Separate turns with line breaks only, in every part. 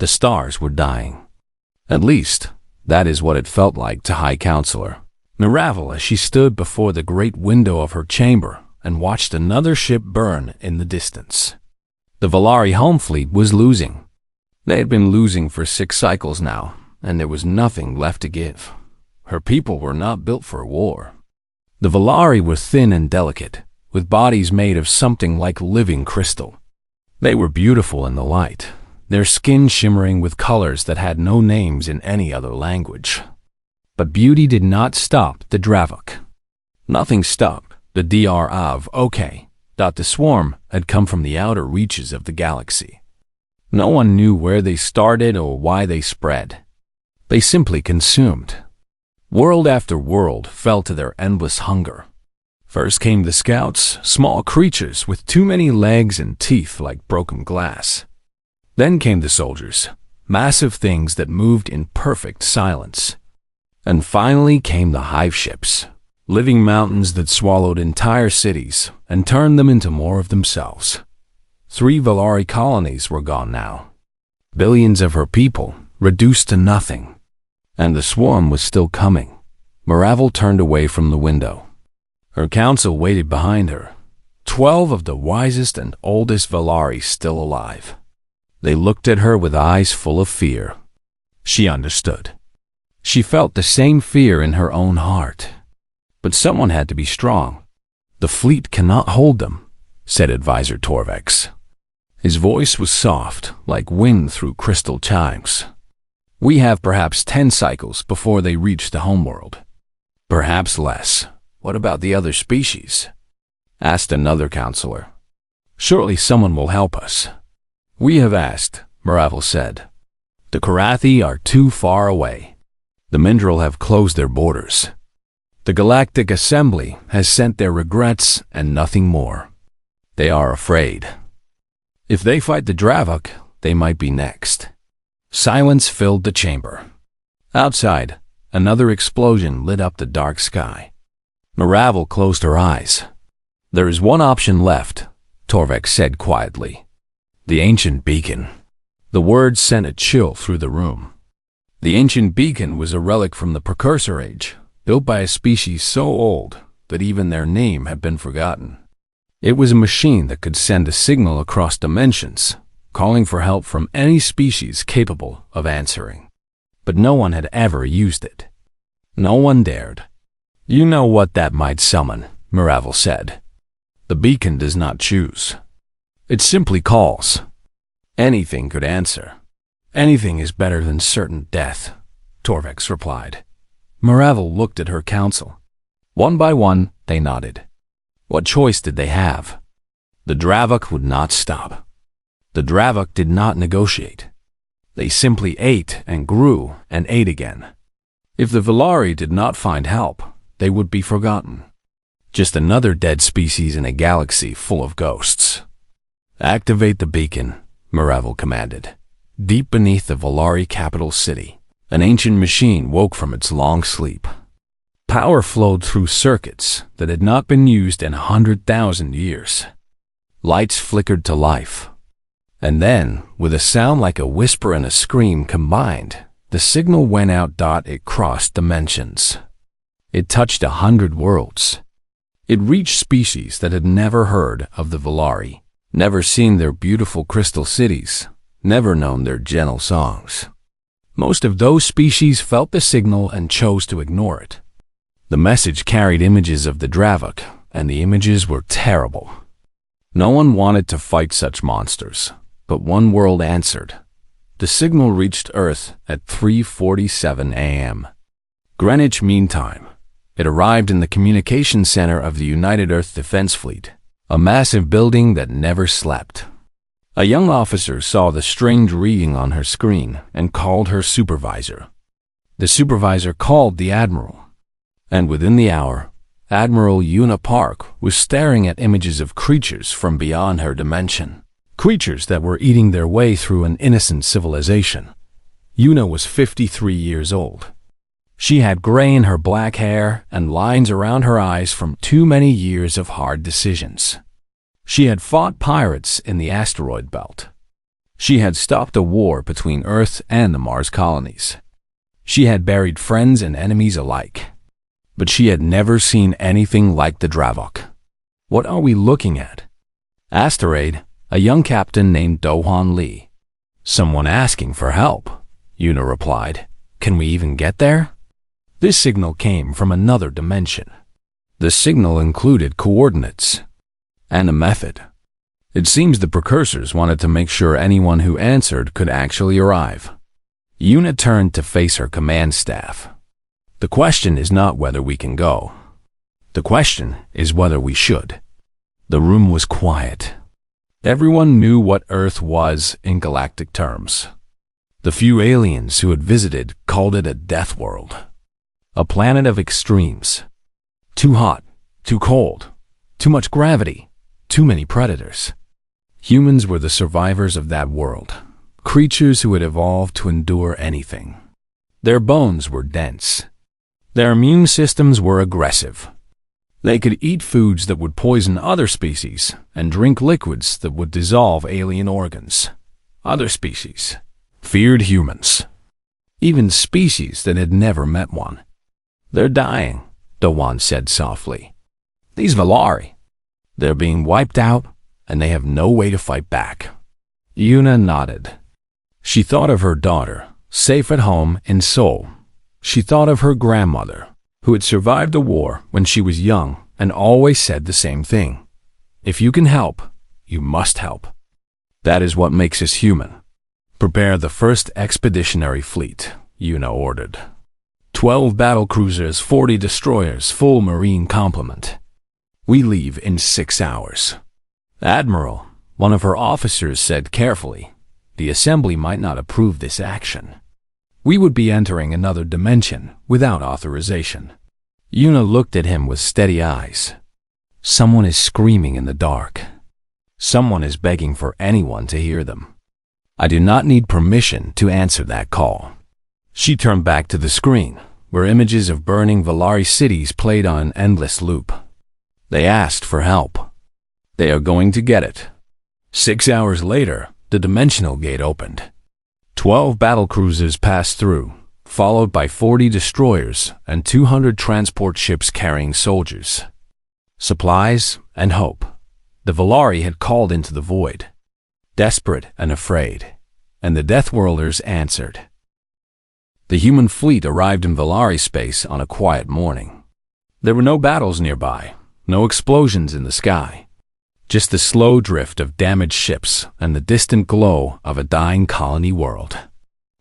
The stars were dying. At least, that is what it felt like to High Counselor Maravel as she stood before the great window of her chamber and watched another ship burn in the distance. The Valari home fleet was losing. They had been losing for 6 cycles now, and there was nothing left to give. Her people were not built for war. The Valari were thin and delicate, with bodies made of something like living crystal. They were beautiful in the light, their skin shimmering with colors that had no names in any other language. But beauty did not stop the Dravok. Nothing stopped the DR of OK. The swarm had come from the outer reaches of the galaxy. No one knew where they started or why they spread. They simply consumed. World after world fell to their endless hunger. First came the scouts, small creatures with too many legs and teeth like broken glass. Then came the soldiers, massive things that moved in perfect silence. And finally came the hive ships, living mountains that swallowed entire cities and turned them into more of themselves. 3 Valari colonies were gone now. Billions of her people reduced to nothing. And the swarm was still coming. Maravel turned away from the window. Her council waited behind her, 12 of the wisest and oldest Valari still alive. They looked at her with eyes full of fear. She understood. She felt the same fear in her own heart. But someone had to be strong. The fleet cannot hold them, said Advisor Torvex. His voice was soft, like wind through crystal chimes. We have perhaps 10 cycles before they reach the homeworld. Perhaps less. What about the other species? Asked another counselor. Surely someone will help us. We have asked, Maravel said. The Karathi are too far away. The Mindril have closed their borders. The Galactic Assembly has sent their regrets and nothing more. They are afraid. If they fight the Dravok, they might be next. Silence filled the chamber. Outside, another explosion lit up the dark sky. Maravel closed her eyes. There is one option left, Torvex said quietly. The ancient beacon. The words sent a chill through the room. The ancient beacon was a relic from the Precursor Age, built by a species so old that even their name had been forgotten. It was a machine that could send a signal across dimensions, calling for help from any species capable of answering. But no one had ever used it. No one dared. You know what that might summon, Maravel said. The beacon does not choose. It simply calls. Anything could answer. Anything is better than certain death, Torvex replied. Maravel looked at her council. One by one, they nodded. What choice did they have? The Dravok would not stop. The Dravok did not negotiate. They simply ate and grew and ate again. If the Valari did not find help, they would be forgotten. Just another dead species in a galaxy full of ghosts. Activate the beacon, Maravel commanded. Deep beneath the Valari capital city, an ancient machine woke from its long sleep. Power flowed through circuits that had not been used in 100,000 years. Lights flickered to life. And then, with a sound like a whisper and a scream combined, the signal went out. It crossed dimensions. It touched 100 worlds. It reached species that had never heard of the Valari, never seen their beautiful crystal cities, never known their gentle songs. Most of those species felt the signal and chose to ignore it. The message carried images of the Dravok, and the images were terrible. No one wanted to fight such monsters, but one world answered. The signal reached Earth at 3:47 a.m. Greenwich Mean Time. It arrived in the communication center of the United Earth Defense Fleet, a massive building that never slept. A young officer saw the strange reading on her screen and called her supervisor. The supervisor called the admiral. And within the hour, Admiral Una Park was staring at images of creatures from beyond her dimension. Creatures that were eating their way through an innocent civilization. Una was 53 years old. She had gray in her black hair and lines around her eyes from too many years of hard decisions. She had fought pirates in the asteroid belt. She had stopped a war between Earth and the Mars colonies. She had buried friends and enemies alike. But she had never seen anything like the Dravok. "What are we looking at?" asked a young captain named Do-hwan Lee. "Someone asking for help," Yuna replied. "Can we even get there?" This signal came from another dimension. The signal included coordinates and a method. It seems the precursors wanted to make sure anyone who answered could actually arrive. Yuna turned to face her command staff. "The question is not whether we can go. The question is whether we should." The room was quiet. Everyone knew what Earth was in galactic terms. The few aliens who had visited called it a death world, a planet of extremes. Too hot, too cold, too much gravity, too many predators. Humans were the survivors of that world, creatures who had evolved to endure anything. Their bones were dense. Their immune systems were aggressive. They could eat foods that would poison other species and drink liquids that would dissolve alien organs. Other species feared humans, even species that had never met one. "They're dying," Do-hwan said softly. "These Valari, they're being wiped out, and they have no way to fight back." Yuna nodded. She thought of her daughter, safe at home in Seoul. She thought of her grandmother, who had survived the war when she was young and always said the same thing. "If you can help, you must help." That is what makes us human. "Prepare the first expeditionary fleet," Yuna ordered. 12 battle cruisers, 40 destroyers, full marine complement. "We leave in 6 hours." "Admiral," one of her officers said carefully, "the Assembly might not approve this action. We would be entering another dimension without authorization." Yuna looked at him with steady eyes. Someone is screaming in the dark. Someone is begging for anyone to hear them. I do not need permission to answer that call. She turned back to the screen, where images of burning Valari cities played on an endless loop. They asked for help. They are going to get it. 6 hours later, the dimensional gate opened. 12 battle cruisers passed through, followed by 40 destroyers and 200 transport ships carrying soldiers, supplies, and hope. The Valari had called into the void, desperate and afraid, and the Deathworlders answered. The human fleet arrived in Valari space on a quiet morning. There were no battles nearby, no explosions in the sky, just the slow drift of damaged ships and the distant glow of a dying colony world.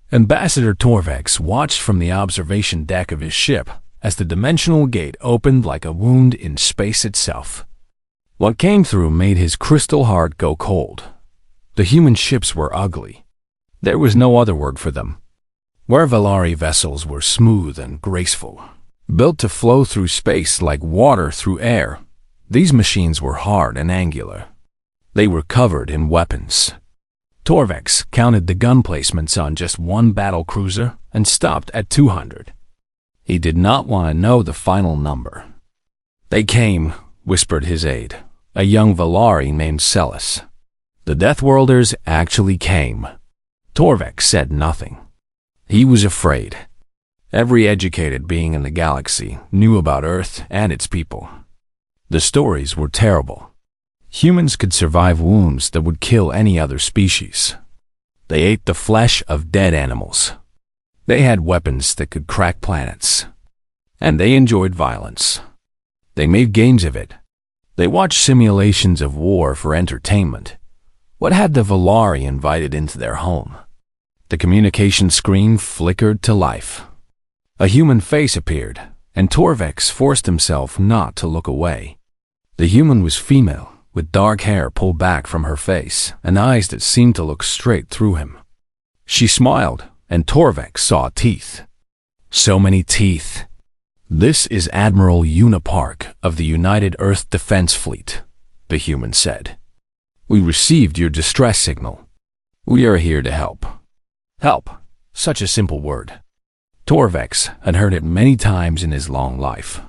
Ambassador Torvex watched from the observation deck of his ship as the dimensional gate opened like a wound in space itself. What came through made his crystal heart go cold. The human ships were ugly. There was no other word for them. Where Valari vessels were smooth and graceful, built to flow through space like water through air, these machines were hard and angular. They were covered in weapons. Torvex counted the gun placements on just one battle cruiser and stopped at 200. He did not want to know the final number. "They came," whispered his aide, a young Valari named Celis. "The Deathworlders actually came." Torvex said nothing. He was afraid. Every educated being in the galaxy knew about Earth and its people. The stories were terrible. Humans could survive wounds that would kill any other species. They ate the flesh of dead animals. They had weapons that could crack planets. And they enjoyed violence. They made games of it. They watched simulations of war for entertainment. What had the Valari invited into their home? The communication screen flickered to life. A human face appeared, and Torvex forced himself not to look away. The human was female, with dark hair pulled back from her face and eyes that seemed to look straight through him. She smiled, and Torvex saw teeth. So many teeth. "This is Admiral Yuna Park of the United Earth Defense Fleet," the human said. "We received your distress signal. We are here to help." Help. Such a simple word. Torvex had heard it many times in his long life,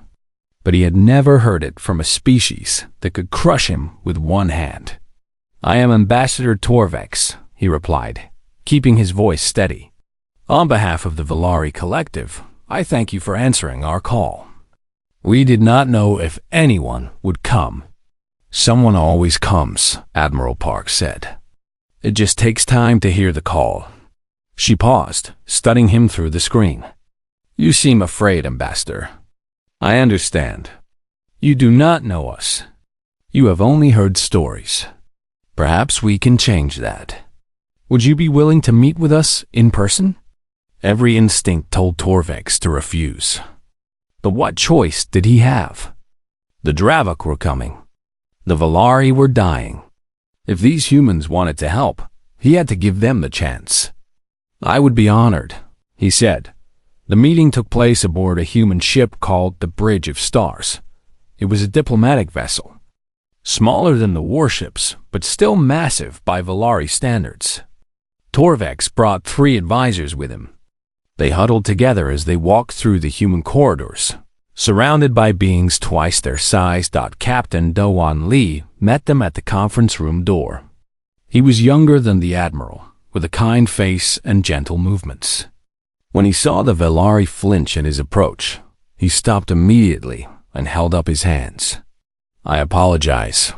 but he had never heard it from a species that could crush him with one hand. "I am Ambassador Torvex," he replied, keeping his voice steady. On behalf of the Valari Collective, I thank you for answering our call. We did not know if anyone would come. Someone always comes, Admiral Park said. It just takes time to hear the call. She paused, studying him through the screen. You seem afraid, Ambassador. I understand. You do not know us. You have only heard stories. Perhaps we can change that. Would you be willing to meet with us in person? Every instinct told Torvex to refuse. But what choice did he have? The Dravok were coming. The Valari were dying. If these humans wanted to help, he had to give them the chance. I would be honored, he said. The meeting took place aboard a human ship called the Bridge of Stars. It was a diplomatic vessel. Smaller than the warships, but still massive by Valari standards. Torvex brought 3 advisors with him. They huddled together as they walked through the human corridors. Surrounded by beings twice their size, Captain Do-Won Lee met them at the conference room door. He was younger than the Admiral, with a kind face and gentle movements. When he saw the Valari flinch at his approach, he stopped immediately and held up his hands. I apologize,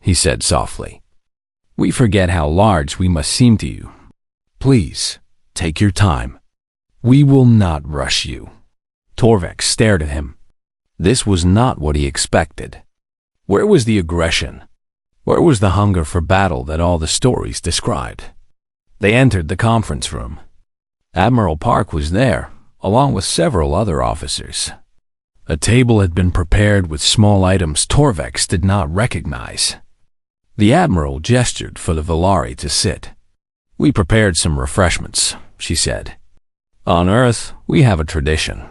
he said softly. We forget how large we must seem to you. Please, take your time. We will not rush you. Torvex stared at him. This was not what he expected. Where was the aggression? Where was the hunger for battle that all the stories described? They entered the conference room. Admiral Park was there, along with several other officers. A table had been prepared with small items Torvex did not recognize. The Admiral gestured for the Valari to sit. We prepared some refreshments, she said. On Earth, we have a tradition.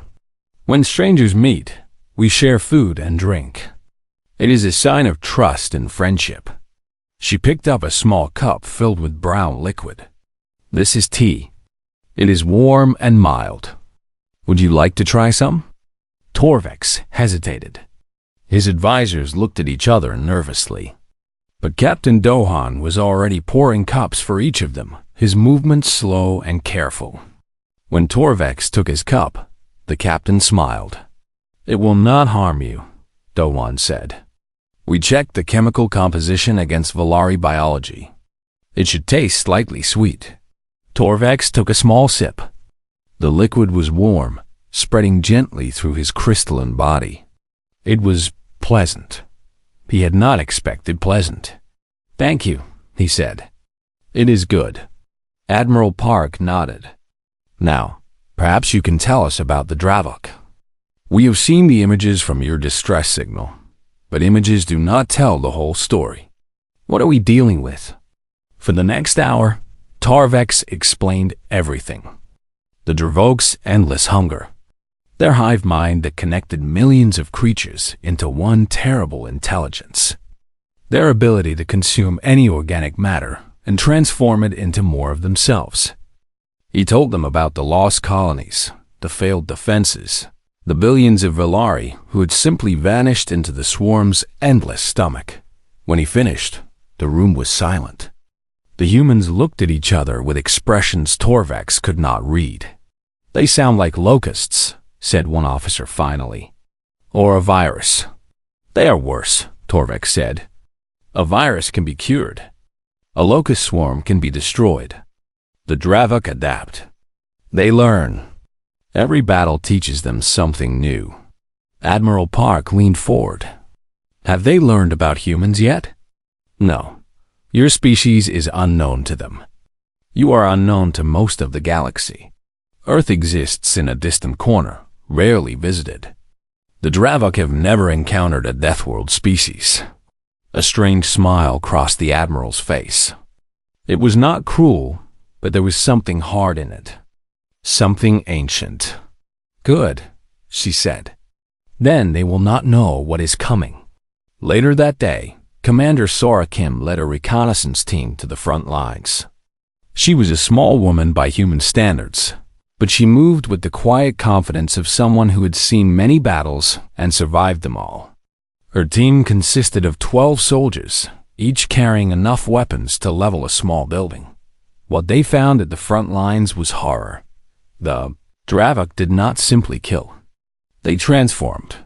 When strangers meet, we share food and drink. It is a sign of trust and friendship. She picked up a small cup filled with brown liquid. This is tea. It is warm and mild. Would you like to try some? Torvex hesitated. His advisors looked at each other nervously. But Captain Dohan was already pouring cups for each of them, his movements slow and careful. When Torvex took his cup, the captain smiled. It will not harm you, Dohan said. We checked the chemical composition against Valari biology. It should taste slightly sweet. Torvex took a small sip. The liquid was warm, spreading gently through his crystalline body. It was pleasant. He had not expected pleasant. Thank you, he said. It is good. Admiral Park nodded. Now, perhaps you can tell us about the Dravok. We have seen the images from your distress signal, but images do not tell the whole story. What are we dealing with? For the next hour, Torvex explained everything. The Dravok's endless hunger. Their hive mind that connected millions of creatures into one terrible intelligence. Their ability to consume any organic matter and transform it into more of themselves. He told them about the lost colonies, the failed defenses, the billions of Valari who had simply vanished into the swarm's endless stomach. When he finished, the room was silent. The humans looked at each other with expressions Torvex could not read. They sound like locusts, said one officer finally. Or a virus. They are worse, Torvex said. A virus can be cured. A locust swarm can be destroyed. The Dravok adapt. They learn. Every battle teaches them something new. Admiral Park leaned forward. Have they learned about humans yet? No. Your species is unknown to them. You are unknown to most of the galaxy. Earth exists in a distant corner, rarely visited. The Dravok have never encountered a Deathworld species. A strange smile crossed the Admiral's face. It was not cruel, but there was something hard in it. Something ancient. Good, she said. Then they will not know what is coming. Later that day, Commander Sora Kim led a reconnaissance team to the front lines. She was a small woman by human standards, but she moved with the quiet confidence of someone who had seen many battles and survived them all. Her team consisted of 12 soldiers, each carrying enough weapons to level a small building. What they found at the front lines was horror. The Dravok did not simply kill. They transformed.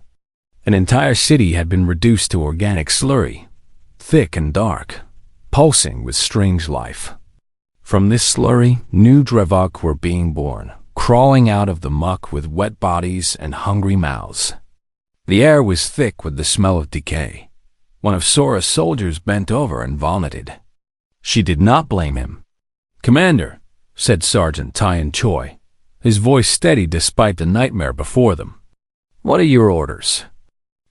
An entire city had been reduced to organic slurry, thick and dark, pulsing with strange life. From this slurry, new Dravok were being born, crawling out of the muck with wet bodies and hungry mouths. The air was thick with the smell of decay. One of Sora's soldiers bent over and vomited. She did not blame him. "Commander," said Sergeant Tyan Choi, his voice steady despite the nightmare before them. "What are your orders?"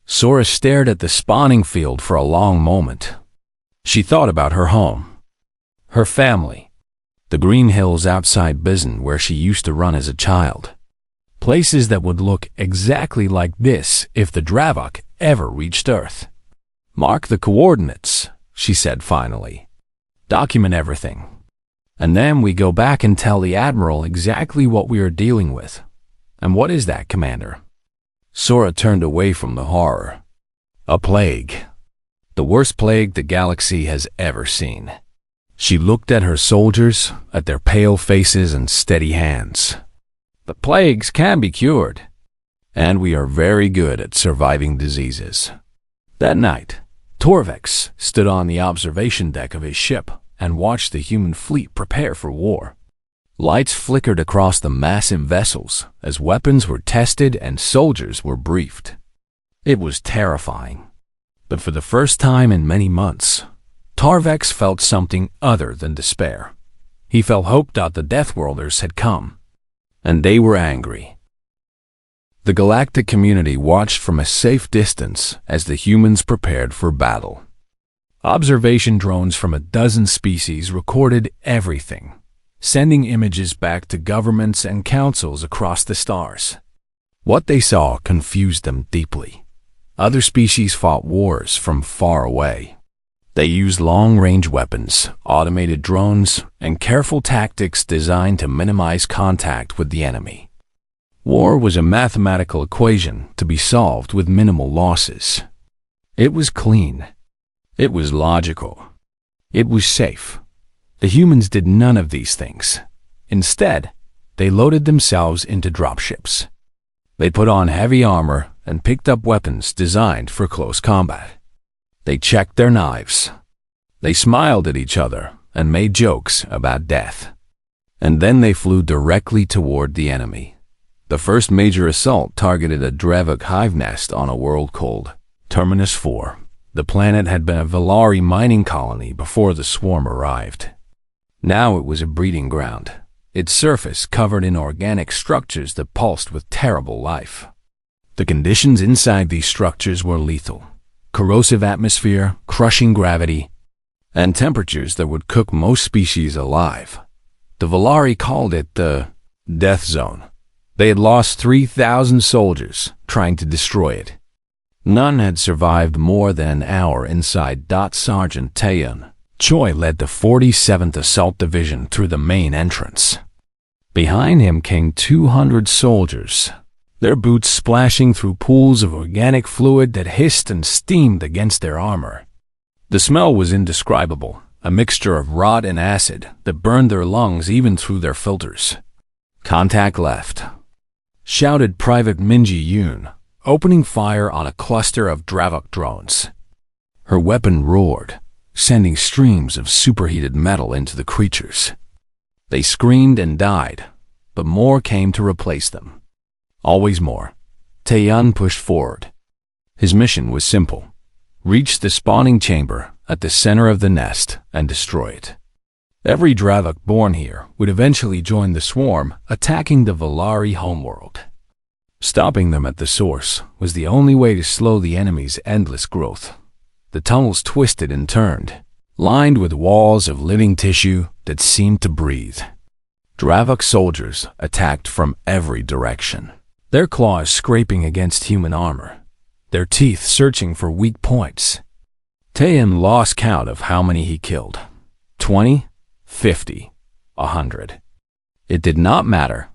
Sora stared at the spawning field for a long moment. She thought about her home, her family, the green hills outside Bizen where she used to run as a child. Places that would look exactly like this if the Dravok ever reached Earth. "Mark the coordinates," she said finally. "Document everything. And then we go back and tell the Admiral exactly what we are dealing with." "And what is that, Commander?" Sora turned away from the horror. "A plague. The worst plague the galaxy has ever seen." She looked at her soldiers, at their pale faces and steady hands. "The plagues can be cured. And we are very good at surviving diseases." That night, Torvex stood on the observation deck of his ship and watched the human fleet prepare for war. Lights flickered across the massive vessels as weapons were tested and soldiers were briefed. It was terrifying. But for the first time in many months, Torvex felt something other than despair. He felt hope that the Deathworlders had come, and they were angry. The galactic community watched from a safe distance as the humans prepared for battle. Observation drones from a dozen species recorded everything, sending images back to governments and councils across the stars. What they saw confused them deeply. Other species fought wars from far away. They used long-range weapons, automated drones, and careful tactics designed to minimize contact with the enemy. War was a mathematical equation to be solved with minimal losses. It was clean. It was logical. It was safe. The humans did none of these things. Instead, they loaded themselves into dropships. They put on heavy armor and picked up weapons designed for close combat. They checked their knives. They smiled at each other and made jokes about death. And then they flew directly toward the enemy. The first major assault targeted a Dravok hive nest on a world called Terminus 4. The planet had been a Valari mining colony before the swarm arrived. Now it was a breeding ground, its surface covered in organic structures that pulsed with terrible life. The conditions inside these structures were lethal. Corrosive atmosphere, crushing gravity, and temperatures that would cook most species alive. The Valari called it the Death Zone. They had lost 3,000 soldiers trying to destroy it. None had survived more than an hour inside. Sergeant Tyan Choi led the 47th Assault Division through the main entrance. Behind him came 200 soldiers, their boots splashing through pools of organic fluid that hissed and steamed against their armor. The smell was indescribable, a mixture of rot and acid that burned their lungs even through their filters. "Contact left," shouted Private Minji Yoon, opening fire on a cluster of Dravok drones. Her weapon roared, sending streams of superheated metal into the creatures. They screamed and died, but more came to replace them. Always more. Taeyeon pushed forward. His mission was simple: reach the spawning chamber at the center of the nest and destroy it. Every Dravok born here would eventually join the swarm, attacking the Valari homeworld. Stopping them at the source was the only way to slow the enemy's endless growth. The tunnels twisted and turned, lined with walls of living tissue that seemed to breathe. Dravok soldiers attacked from every direction, their claws scraping against human armor, their teeth searching for weak points. Taeyeon lost count of how many he killed. 20, 50, 100. It did not matter.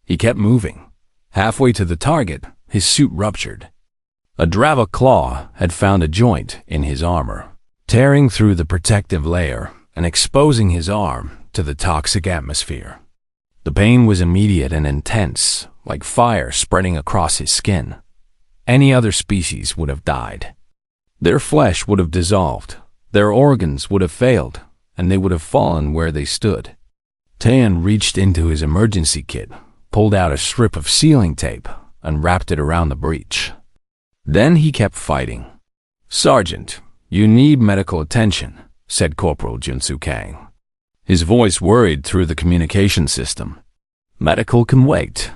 He kept moving. Halfway to the target, his suit ruptured. A Dravok claw had found a joint in his armor, tearing through the protective layer and exposing his arm to the toxic atmosphere. The pain was immediate and intense, like fire spreading across his skin. Any other species would have died. Their flesh would have dissolved, their organs would have failed, and they would have fallen where they stood. Taeyeon reached into his emergency kit, pulled out a strip of sealing tape, and wrapped it around the breach. Then he kept fighting. "Sergeant, you need medical attention," said Corporal Junsu Kang. His voice worried through the communication system. "Medical can wait,"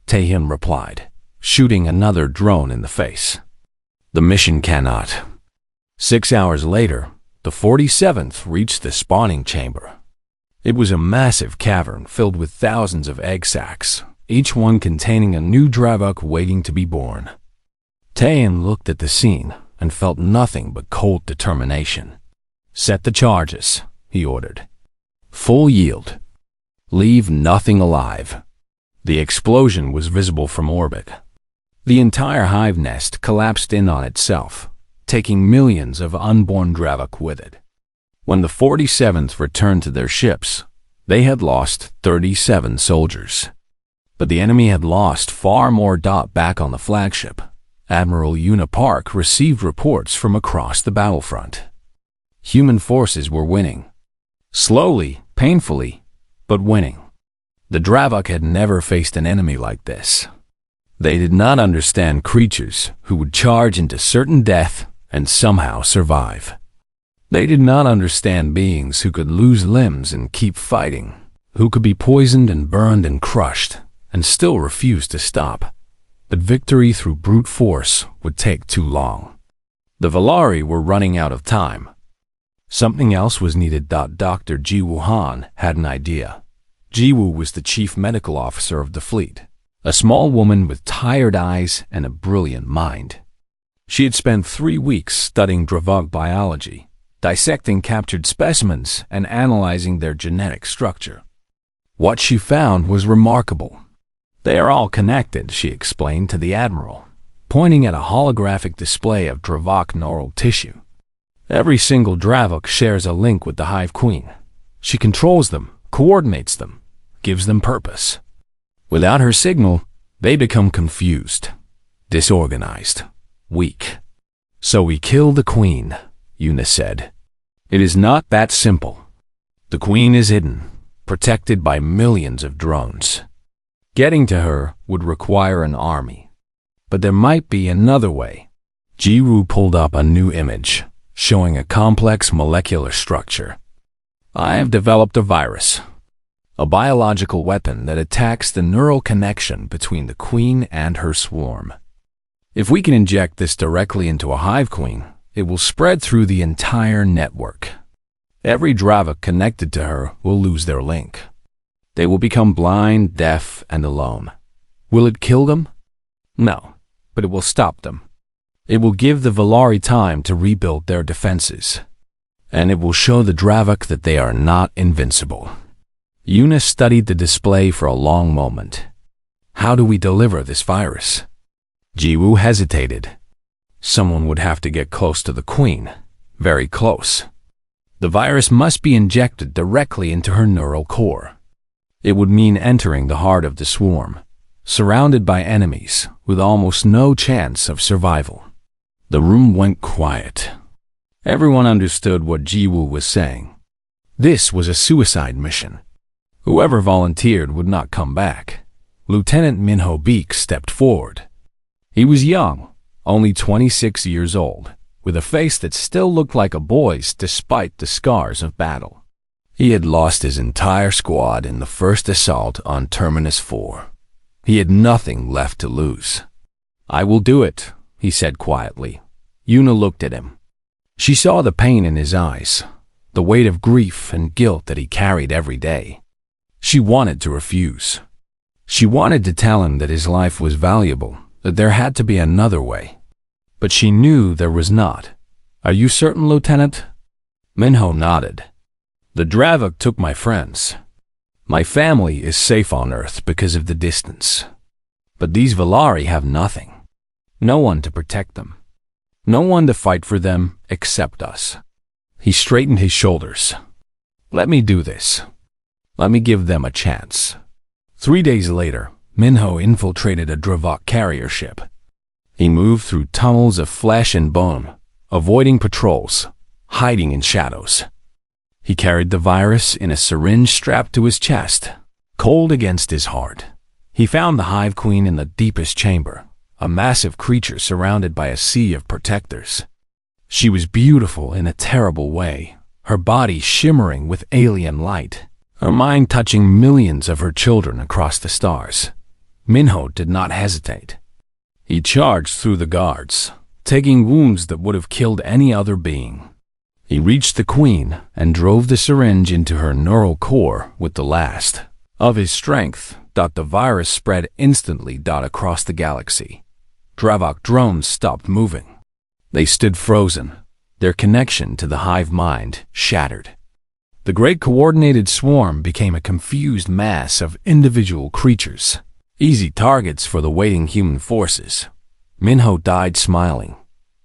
Taeyeon replied, shooting another drone in the face. "The mission cannot." 6 hours later, the 47th reached the spawning chamber. It was a massive cavern filled with thousands of egg sacs, each one containing a new Dravok waiting to be born. Taeyeon looked at the scene and felt nothing but cold determination. "Set the charges," he ordered. "Full yield. Leave nothing alive." The explosion was visible from orbit. The entire hive nest collapsed in on itself, taking millions of unborn Dravok with it. When the 47th returned to their ships, they had lost 37 soldiers. But the enemy had lost far more. Back on the flagship, Admiral Yuna Park received reports from across the battlefront. Human forces were winning. Slowly, painfully, but winning. The Dravok had never faced an enemy like this. They did not understand creatures who would charge into certain death and somehow survive. They did not understand beings who could lose limbs and keep fighting, who could be poisoned and burned and crushed and still refuse to stop. But victory through brute force would take too long. The Valari were running out of time. Something else was needed. Dr. Jiwoo Han had an idea. Jiwoo was the chief medical officer of the fleet, a small woman with tired eyes and a brilliant mind. She had spent 3 weeks studying Dravok biology, dissecting captured specimens and analyzing their genetic structure. What she found was remarkable. "They are all connected," she explained to the Admiral, pointing at a holographic display of Dravok neural tissue. "Every single Dravok shares a link with the Hive Queen. She controls them, coordinates them, gives them purpose. Without her signal, they become confused, disorganized, weak. So we kill the Queen," Yuna said. "It is not that simple. The Queen is hidden, protected by millions of drones. Getting to her would require an army. But there might be another way." Jiwoo pulled up a new image, showing a complex molecular structure. "I have developed a virus, a biological weapon that attacks the neural connection between the Queen and her swarm. If we can inject this directly into a Hive Queen, it will spread through the entire network. Every Dravok connected to her will lose their link. They will become blind, deaf, and alone. Will it kill them? No, but it will stop them. It will give the Valari time to rebuild their defenses. And it will show the Dravok that they are not invincible." Yuna studied the display for a long moment. "How do we deliver this virus?" Jiwoo hesitated. "Someone would have to get close to the Queen, very close. The virus must be injected directly into her neural core. It would mean entering the heart of the swarm, surrounded by enemies with almost no chance of survival." The room went quiet. Everyone understood what Jiwoo was saying. This was a suicide mission. Whoever volunteered would not come back. Lieutenant Minho Beek stepped forward. He was young, only 26 years old, with a face that still looked like a boy's despite the scars of battle. He had lost his entire squad in the first assault on Terminus 4. He had nothing left to lose. "I will do it," he said quietly. Yuna looked at him. She saw the pain in his eyes, the weight of grief and guilt that he carried every day. She wanted to refuse. She wanted to tell him that his life was valuable, that there had to be another way. But she knew there was not. "Are you certain, Lieutenant?" Minho nodded. "The Dravok took my friends. My family is safe on Earth because of the distance. But these Valari have nothing. No one to protect them. No one to fight for them except us." He straightened his shoulders. "Let me do this. Let me give them a chance. 3 days later, Minho infiltrated a Dravok carrier ship. He moved through tunnels of flesh and bone, avoiding patrols, hiding in shadows. He carried the virus in a syringe strapped to his chest, cold against his heart. He found the Hive Queen in the deepest chamber, a massive creature surrounded by a sea of protectors. She was beautiful in a terrible way, her body shimmering with alien light, her mind touching millions of her children across the stars. Minho did not hesitate. He charged through the guards, taking wounds that would have killed any other being. He reached the queen and drove the syringe into her neural core with the last of his strength. The virus spread instantly across the galaxy. Dravok drones stopped moving. They stood frozen, their connection to the hive mind shattered. The great coordinated swarm became a confused mass of individual creatures, easy targets for the waiting human forces. Minho died smiling.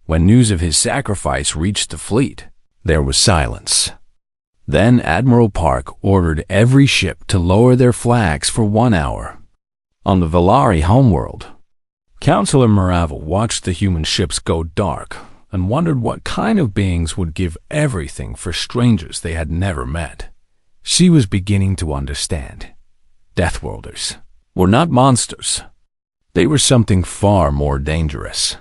When news of his sacrifice reached the fleet, there was silence. Then Admiral Park ordered every ship to lower their flags for 1 hour. On the Valari homeworld, Counselor Maravel watched the human ships go dark and wondered what kind of beings would give everything for strangers they had never met. She was beginning to understand. Deathworlders were not monsters. They were something far more dangerous.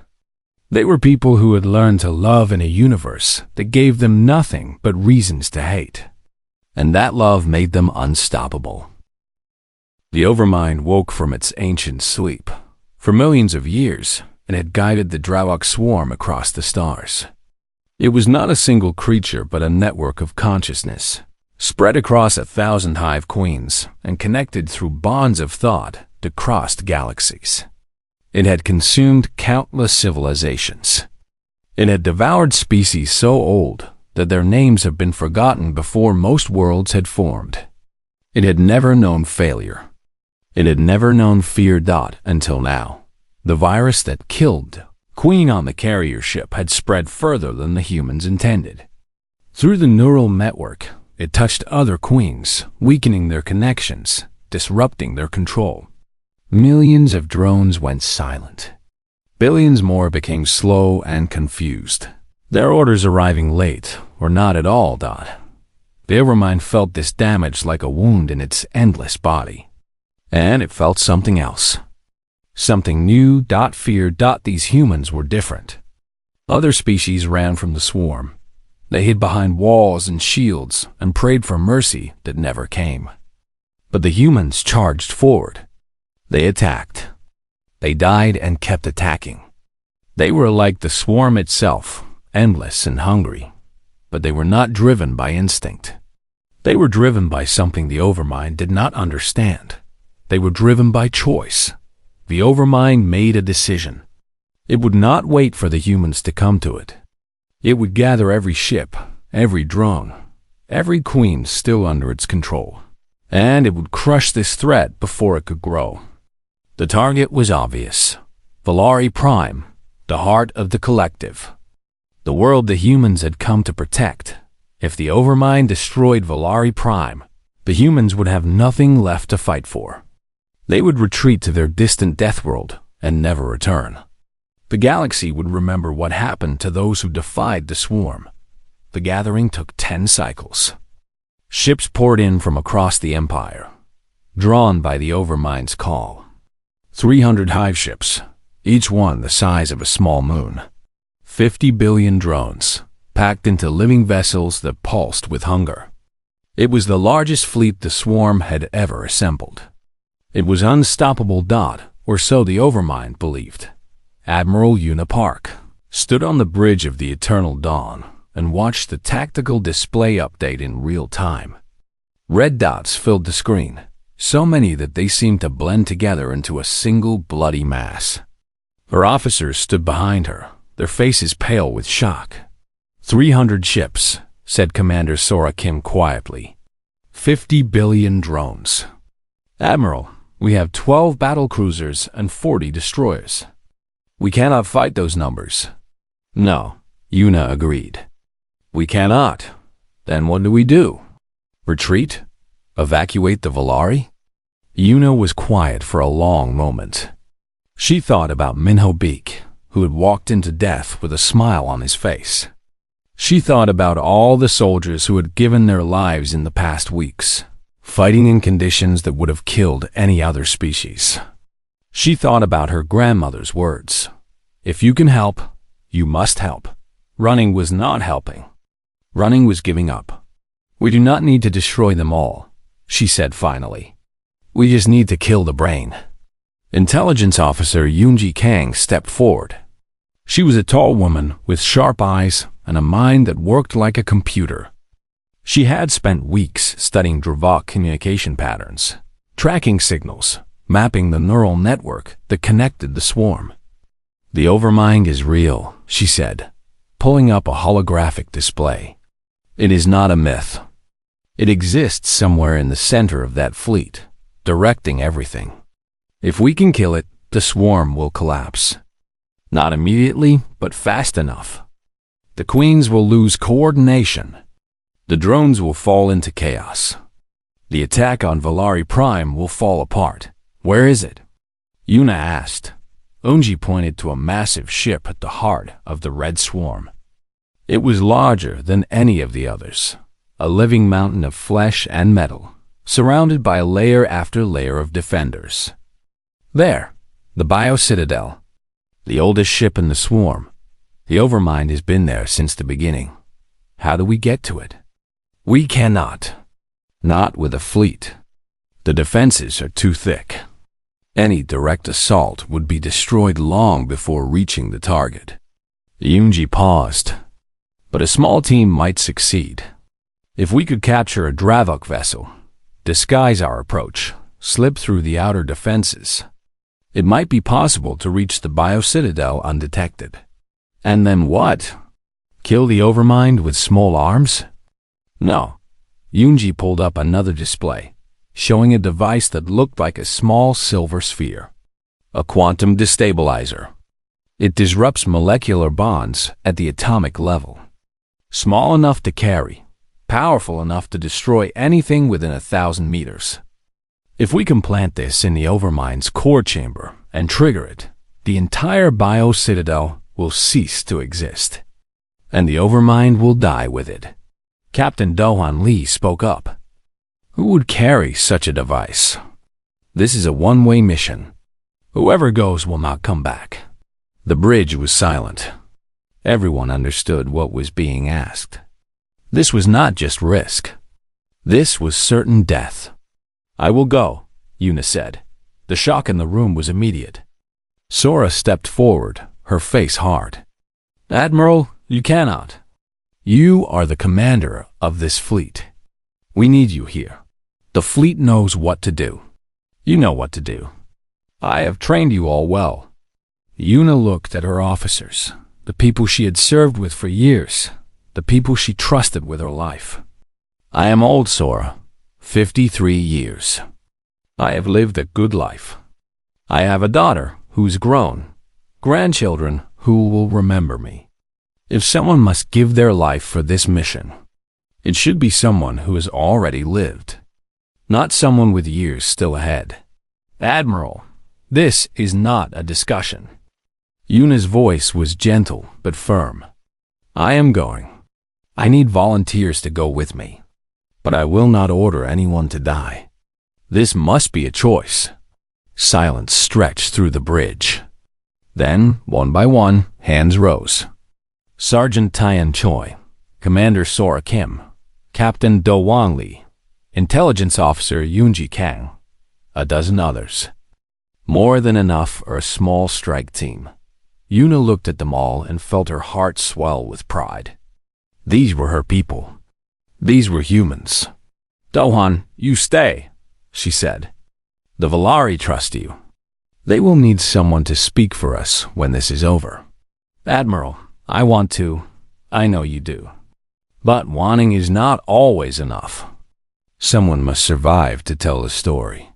They were people who had learned to love in a universe that gave them nothing but reasons to hate. And that love made them unstoppable. The Overmind woke from its ancient sleep. For millions of years, it had guided the Dravok swarm across the stars. It was not a single creature but a network of consciousness, spread across 1,000 hive queens and connected through bonds of thought to crossed galaxies. It had consumed countless civilizations. It had devoured species so old that their names have been forgotten before most worlds had formed. It had never known failure. It had never known fear. Until now. The virus that killed Queen on the carrier ship had spread further than the humans intended. Through the neural network, it touched other queens, weakening their connections, disrupting their control. Millions of drones went silent. Billions more became slow and confused, their orders arriving late or not at all. The Overmind felt this damage like a wound in its endless body. And it felt something else. Something new. Fear. These humans were different. Other species ran from the swarm. They hid behind walls and shields and prayed for mercy that never came. But the humans charged forward. They attacked. They died and kept attacking. They were like the swarm itself, endless and hungry. But they were not driven by instinct. They were driven by something the Overmind did not understand. They were driven by choice. The Overmind made a decision. It would not wait for the humans to come to it. It would gather every ship, every drone, every queen still under its control, and it would crush this threat before it could grow. The target was obvious. Valari Prime, the heart of the collective. The world the humans had come to protect. If the Overmind destroyed Valari Prime, the humans would have nothing left to fight for. They would retreat to their distant Deathworld and never return. The galaxy would remember what happened to those who defied the swarm. The gathering took 10 cycles. Ships poured in from across the Empire, drawn by the Overmind's call. 300 hive ships, each one the size of a small moon. 50 billion drones, packed into living vessels that pulsed with hunger. It was the largest fleet the swarm had ever assembled. It was unstoppable. Or so the Overmind believed. Admiral Una Park stood on the bridge of the Eternal Dawn and watched the tactical display update in real time. Red dots filled the screen, so many that they seemed to blend together into a single bloody mass. Her officers stood behind her, their faces pale with shock. 300 ships, said Commander Sora Kim quietly. 50 billion drones. Admiral, we have 12 battle cruisers and 40 destroyers. We cannot fight those numbers. No, Una agreed. We cannot. Then what do we do? Retreat? Evacuate the Valari? Yuna was quiet for a long moment. She thought about Minho Beak, who had walked into death with a smile on his face. She thought about all the soldiers who had given their lives in the past weeks, fighting in conditions that would have killed any other species. She thought about her grandmother's words. If you can help, you must help. Running was not helping. Running was giving up. We do not need to destroy them all, she said finally. We just need to kill the brain. Intelligence Officer Yoonji Kang stepped forward. She was a tall woman with sharp eyes and a mind that worked like a computer. She had spent weeks studying Dravok communication patterns, tracking signals, mapping the neural network that connected the swarm. The Overmind is real, she said, pulling up a holographic display. It is not a myth. It exists somewhere in the center of that fleet, directing everything. If we can kill it, the swarm will collapse. Not immediately, but fast enough. The queens will lose coordination. The drones will fall into chaos. The attack on Valari Prime will fall apart. Where is it? Yuna asked. Unji pointed to a massive ship at the heart of the Red Swarm. It was larger than any of the others, a living mountain of flesh and metal, surrounded by layer after layer of defenders. There, the Bio-Citadel, the oldest ship in the swarm. The Overmind has been there since the beginning. How do we get to it? We cannot. Not with a fleet. The defenses are too thick. Any direct assault would be destroyed long before reaching the target. Yoonji paused. But a small team might succeed. If we could capture a Dravok vessel, disguise our approach, slip through the outer defenses, it might be possible to reach the Bio-Citadel undetected. And then what? Kill the Overmind with small arms? No. Yoonji pulled up another display, showing a device that looked like a small silver sphere. A quantum destabilizer. It disrupts molecular bonds at the atomic level. Small enough to carry, powerful enough to destroy anything within 1,000 meters. If we can plant this in the Overmind's core chamber and trigger it, the entire Bio-Citadel will cease to exist, and the Overmind will die with it. Captain Dohan Lee spoke up. Who would carry such a device? This is a one-way mission. Whoever goes will not come back. The bridge was silent. Everyone understood what was being asked. This was not just risk. This was certain death. I will go, Yuna said. The shock in the room was immediate. Sora stepped forward, her face hard. Admiral, you cannot. You are the commander of this fleet. We need you here. The fleet knows what to do. You know what to do. I have trained you all well. Yuna looked at her officers, the people she had served with for years, the people she trusted with her life. I am old, Sora, 53 years. I have lived a good life. I have a daughter who's grown, grandchildren who will remember me. If someone must give their life for this mission, it should be someone who has already lived, not someone with years still ahead. Admiral, this is not a discussion. Yuna's voice was gentle but firm. I am going. I need volunteers to go with me, but I will not order anyone to die. This must be a choice. Silence stretched through the bridge. Then, one by one, hands rose. Sergeant Tyan Choi, Commander Sora Kim, Captain Do Wang Lee, Intelligence Officer Yoonji Kang, a dozen others. More than enough for a small strike team. Yuna looked at them all and felt her heart swell with pride. These were her people. These were humans. Dohan, you stay, she said. The Valari trust you. They will need someone to speak for us when this is over. Admiral, I want to. I know you do. But wanting is not always enough. Someone must survive to tell the story.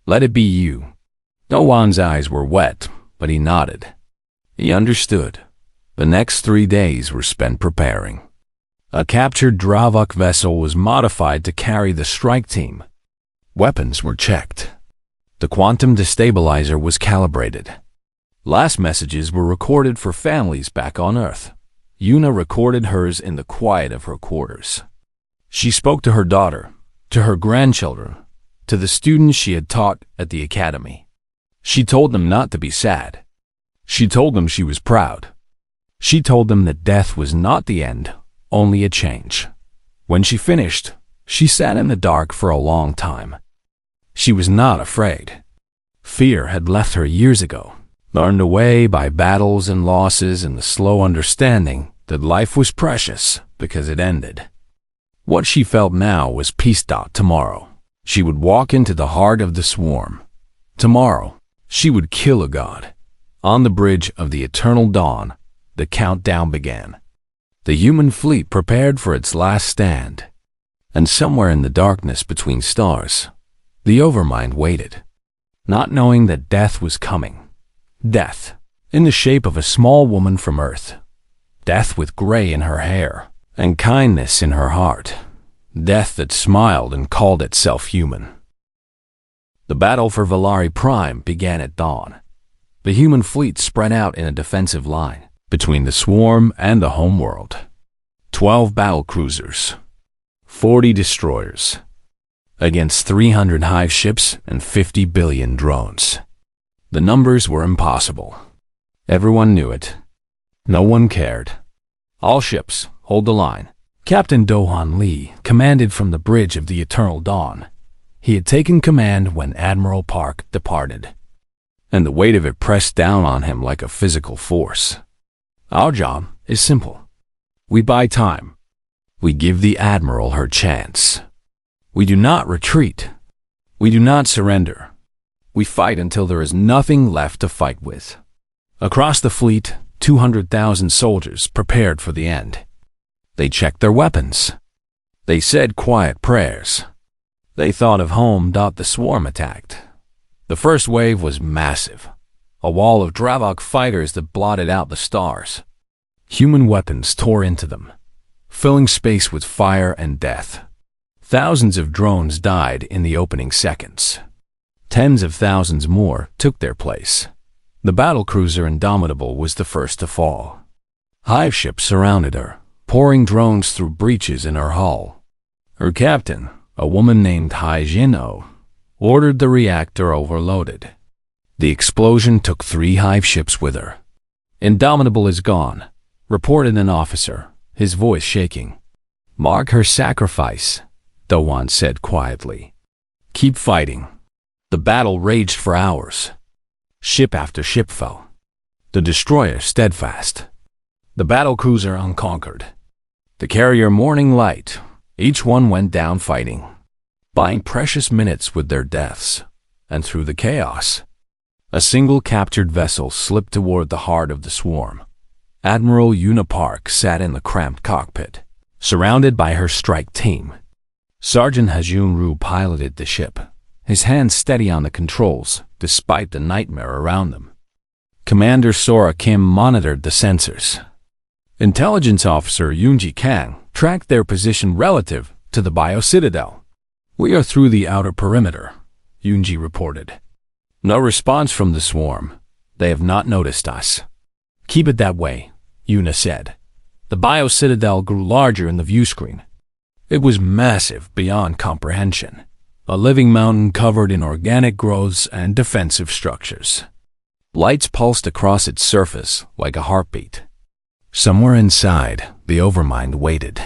Let it be you. Dowan's eyes were wet, but he nodded. He understood. The next 3 days were spent preparing. A captured Dravok vessel was modified to carry the strike team, Weapons were checked. The quantum destabilizer was calibrated. Last messages were recorded for families back on Earth. Yuna recorded hers in the quiet of her quarters. She spoke to her daughter, to her grandchildren, to the students she had taught at the academy. She told them not to be sad. She told them she was proud. She told them that death was not the end, only a change. When she finished, she sat in the dark for a long time. She was not afraid. Fear had left her years ago, learned away by battles and losses and the slow understanding that life was precious because it ended. What she felt now was peace. Tomorrow, she would walk into the heart of the swarm. Tomorrow, she would kill a god. On the bridge of the eternal dawn, the countdown began. The human fleet prepared for its last stand. And somewhere in the darkness between stars, the Overmind waited, not knowing that death was coming. Death, in the shape of a small woman from Earth. Death with gray in her hair and kindness in her heart. Death that smiled and called itself human. The battle for Valari Prime began at dawn. The human fleet spread out in a defensive line between the swarm and the homeworld. 12 battlecruisers, 40 destroyers, against 300 hive ships and 50 billion drones. The numbers were impossible. Everyone knew it. No one cared. All ships, hold the line. Captain Do-Han Lee commanded from the bridge of the Eternal Dawn. He had taken command when Admiral Park departed, and the weight of it pressed down on him like a physical force. Our job is simple. We buy time. We give the Admiral her chance. We do not retreat. We do not surrender. We fight until there is nothing left to fight with. Across the fleet, 200,000 soldiers prepared for the end. They checked their weapons. They said quiet prayers. They thought of home. The swarm attacked. The first wave was massive, a wall of Dravok fighters that blotted out the stars. Human weapons tore into them, filling space with fire and death. Thousands of drones died in the opening seconds. Tens of thousands more took their place. The battlecruiser Indomitable was the first to fall. Hive ships surrounded her, pouring drones through breaches in her hull. Her captain, a woman named Hai Jin-Oh, ordered the reactor overloaded. The explosion took 3 hive ships with her. Indomitable is gone, reported an officer, his voice shaking. Mark her sacrifice, Do-Han said quietly. Keep fighting. The battle raged for hours. Ship after ship fell. The destroyer steadfast. The battlecruiser unconquered. The carrier Morning Light. Each one went down fighting, buying precious minutes with their deaths. And through the chaos, a single captured vessel slipped toward the heart of the swarm. Admiral Yuna Park sat in the cramped cockpit, surrounded by her strike team. Sergeant Hajun Ru piloted the ship, his hands steady on the controls despite the nightmare around them. Commander Sora Kim monitored the sensors. Intelligence Officer Yoonji Kang tracked their position relative to the Bio-Citadel. We are through the outer perimeter, Yoonji reported. No response from the swarm. They have not noticed us. Keep it that way, Yuna said. The Bio-Citadel grew larger in the view screen. It was massive beyond comprehension, a living mountain covered in organic growths and defensive structures. Lights pulsed across its surface like a heartbeat. Somewhere inside, the Overmind waited.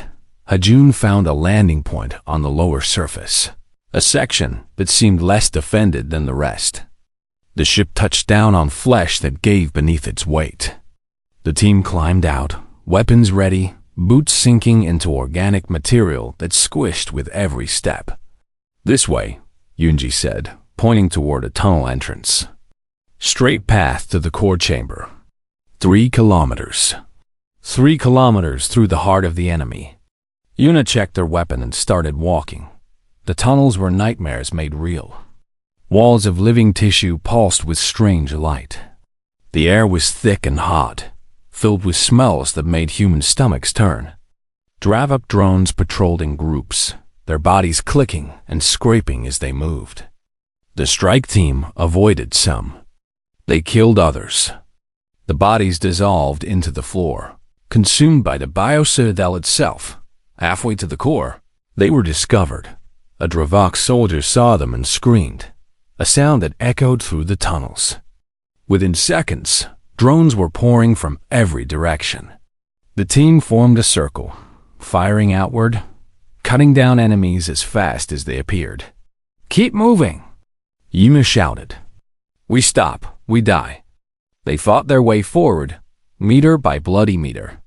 Hajun found a landing point on the lower surface, a section that seemed less defended than the rest. The ship touched down on flesh that gave beneath its weight. The team climbed out, weapons ready, boots sinking into organic material that squished with every step. This way, Yoonji said, pointing toward a tunnel entrance. Straight path to the core chamber. 3 kilometers. 3 kilometers through the heart of the enemy. Yuna checked her weapon and started walking. The tunnels were nightmares made real. Walls of living tissue pulsed with strange light. The air was thick and hot, filled with smells that made human stomachs turn. Dravok drones patrolled in groups, their bodies clicking and scraping as they moved. The strike team avoided some. They killed others. The bodies dissolved into the floor, consumed by the biocitadel itself. Halfway to the core, they were discovered. A Dravok soldier saw them and screamed, a sound that echoed through the tunnels. Within seconds, drones were pouring from every direction. The team formed a circle, firing outward, cutting down enemies as fast as they appeared. "Keep moving!" Yuna shouted. "We stop, we die." They fought their way forward, meter by bloody meter.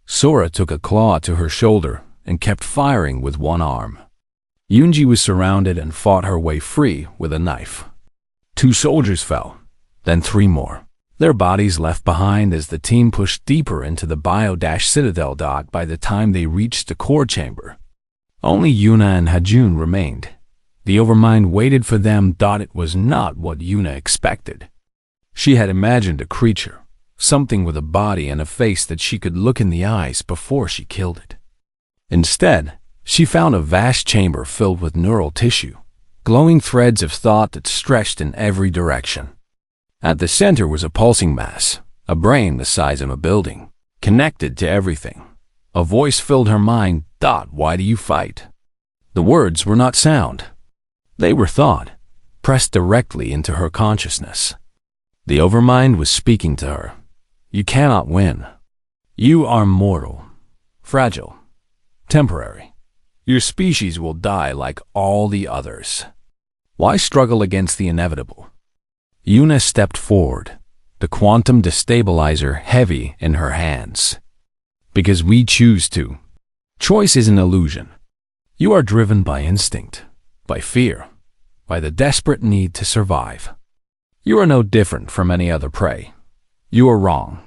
Sora took a claw to her shoulder and kept firing with one arm. Yunji was surrounded and fought her way free with a knife. 2 soldiers fell, then 3 more. Their bodies left behind as the team pushed deeper into the Bio-Citadel. By the time they reached the core chamber, only Yuna and Hajun remained. The Overmind waited for them. It was not what Yuna expected. She had imagined a creature, something with a body and a face that she could look in the eyes before she killed it. Instead, she found a vast chamber filled with neural tissue, glowing threads of thought that stretched in every direction. At the center was a pulsing mass, a brain the size of a building, connected to everything. A voice filled her mind. "Why do you fight?" The words were not sound. They were thought, pressed directly into her consciousness. The Overmind was speaking to her. "You cannot win. You are mortal, fragile, temporary. Your species will die like all the others. Why struggle against the inevitable?" Yuna stepped forward, the quantum destabilizer heavy in her hands. "Because we choose to. Choice is an illusion. You are driven by instinct, by fear, by the desperate need to survive. You are no different from any other prey. You are wrong."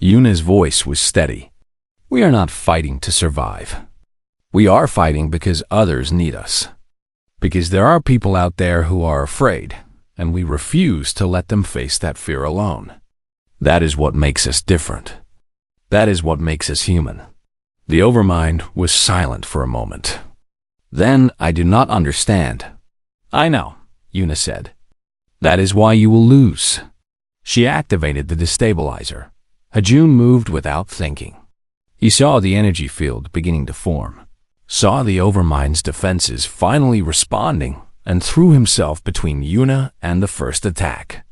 Yuna's voice was steady. "We are not fighting to survive. We are fighting because others need us. Because there are people out there who are afraid, and we refuse to let them face that fear alone. That is what makes us different. That is what makes us human." The Overmind was silent for a moment. "Then I do not understand." "I know," Yuna said. "That is why you will lose." She activated the destabilizer. Hajun moved without thinking. He saw the energy field beginning to form, saw the Overmind's defenses finally responding, and threw himself between Yuna and the first attack.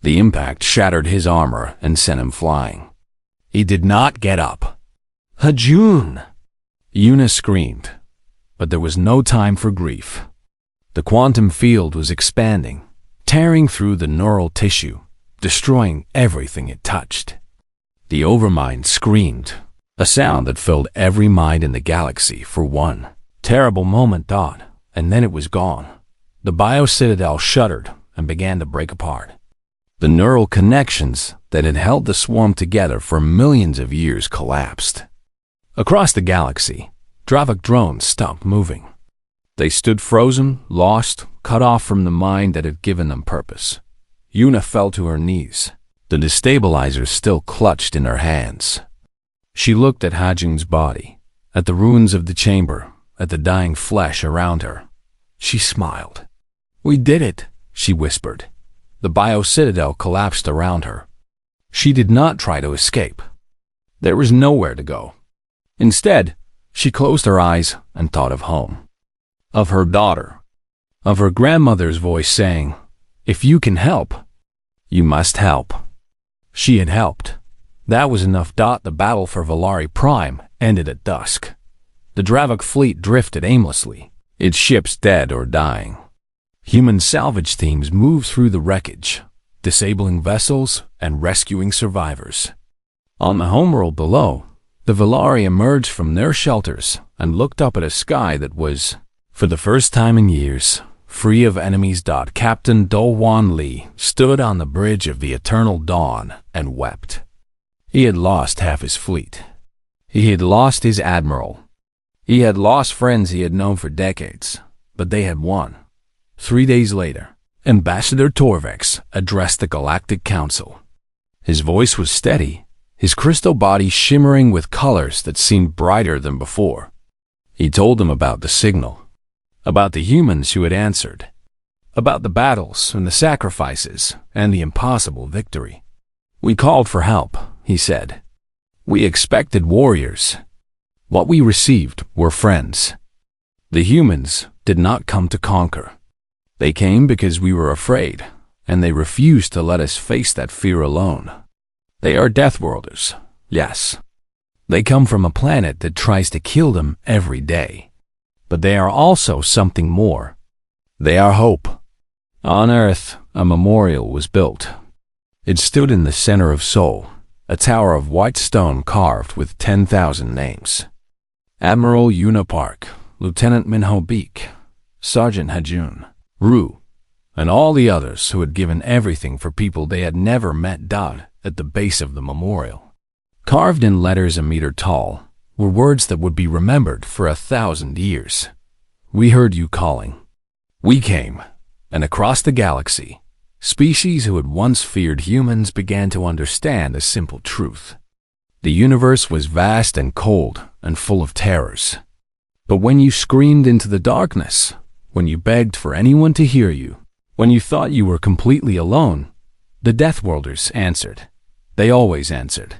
The impact shattered his armor and sent him flying. He did not get up. "Hajun!" Yuna screamed, but there was no time for grief. The quantum field was expanding, tearing through the neural tissue, destroying everything it touched. The Overmind screamed, a sound that filled every mind in the galaxy for one terrible moment. And then it was gone. The Bio-Citadel shuddered and began to break apart. The neural connections that had held the swarm together for millions of years collapsed. Across the galaxy, Dravok drones stopped moving. They stood frozen, lost, cut off from the mind that had given them purpose. Yuna fell to her knees, the destabilizer still clutched in her hands. She looked at Hajun's body, at the ruins of the chamber, at the dying flesh around her. She smiled. "We did it," she whispered. The Bio-Citadel collapsed around her. She did not try to escape. There was nowhere to go. Instead, she closed her eyes and thought of home, of her daughter, of her grandmother's voice saying, "If you can help, you must help." She had helped. That was enough. The battle for Valari Prime ended at dusk. The Dravok fleet drifted aimlessly, its ships dead or dying. Human salvage teams moved through the wreckage, disabling vessels and rescuing survivors. On the homeworld below, the Valari emerged from their shelters and looked up at a sky that was, for the first time in years, free of enemies. Captain Do-Wan Lee stood on the bridge of the Eternal Dawn and wept. He had lost half his fleet. He had lost his admiral. He had lost friends he had known for decades, but they had won. 3 days later, Ambassador Torvex addressed the Galactic Council. His voice was steady, his crystal body shimmering with colors that seemed brighter than before. He told them about the signal, about the humans who had answered, about the battles and the sacrifices and the impossible victory. We called for help, he said. We expected warriors. What we received were friends. The humans did not come to conquer. They came because we were afraid, and they refused to let us face that fear alone. They are Deathworlders, yes. They come from a planet that tries to kill them every day. But they are also something more. They are hope. On Earth, a memorial was built. It stood in the center of Seoul, a tower of white stone carved with 10,000 names. Admiral Yuna Park, Lieutenant Minho Beek, Sergeant Hajun, Rue, and all the others who had given everything for people they had never met died at the base of the memorial. Carved in letters a meter tall were words that would be remembered for 1,000 years. We heard you calling. We came, and across the galaxy, species who had once feared humans began to understand a simple truth. The universe was vast and cold and full of terrors. But when you screamed into the darkness, when you begged for anyone to hear you, when you thought you were completely alone, the Deathworlders answered. They always answered.